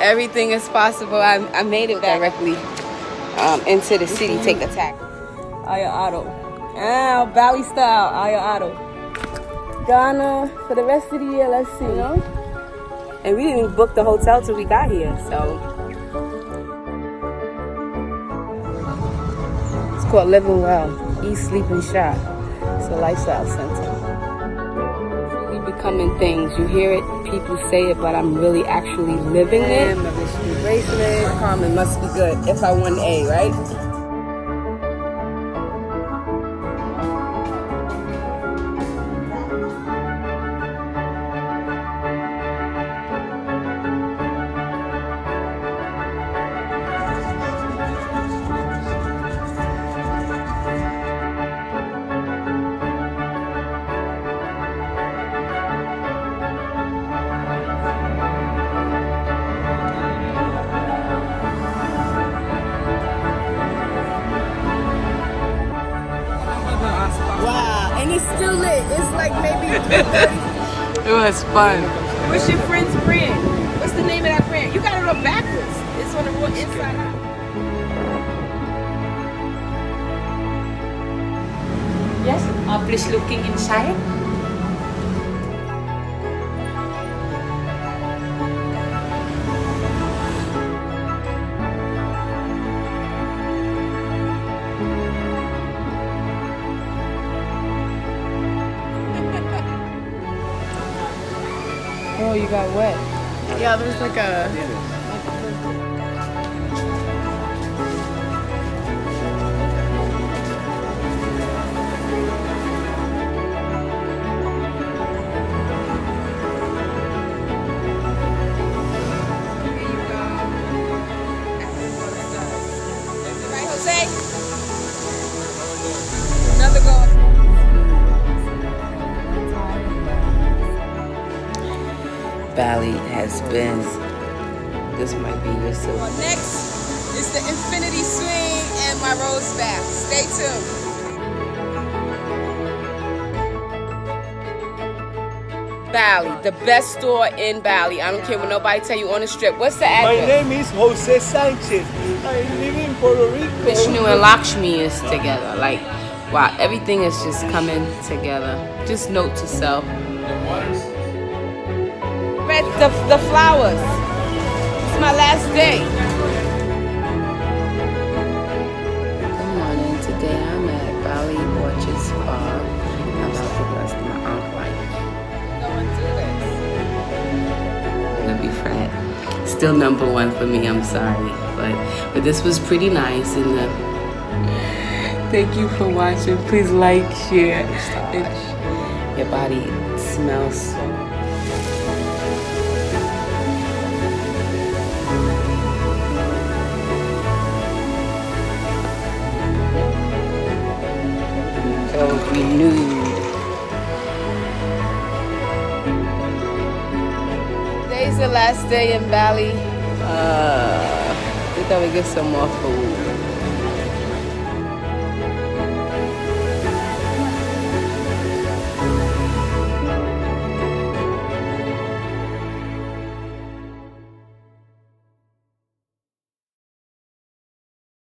Everything is possible. I made it directly into the city. Take a taxi. Aya Auto. Bali style. Aya Auto. Ghana for the rest of the year. Let's see. You know? And we didn't even book the hotel till we got here. So it's called Living Well. Eat, Sleep, and Shop. It's a lifestyle center. Becoming things. You hear it, people say it, but I'm really actually living it. My mystery bracelet. Carmen must be good if I won A, right? And it's still lit. It's like maybe 3:30. It was fun. What's your friend's brand? What's the name of that brand? You got it on backwards. It's on the real inside out. Yes. Please looking inside. Oh, you got wet. Yeah, there's like a... Right, Jose? Another goal. Bali has been, this might be your silver. Well, next is the infinity swing and my rose bath. Stay tuned. Bali, the best store in Bali. I don't care what nobody tell you on the strip. What's the address? My name is Jose Sanchez. I live in Puerto Rico. Vishnu and Lakshmi is together. Like, wow, everything is just coming together. Just note to self. The flowers. It's my last day. Good morning. Today I'm at Bali Orchard Spa. I'm about to bless my uncle. Go and do this. We'll be friends. Still number one for me. I'm sorry, but this was pretty nice. And thank you for watching. Please like, share. Your body smells so. Renewed. Today's the last day in Bali. We thought we'd get some more food.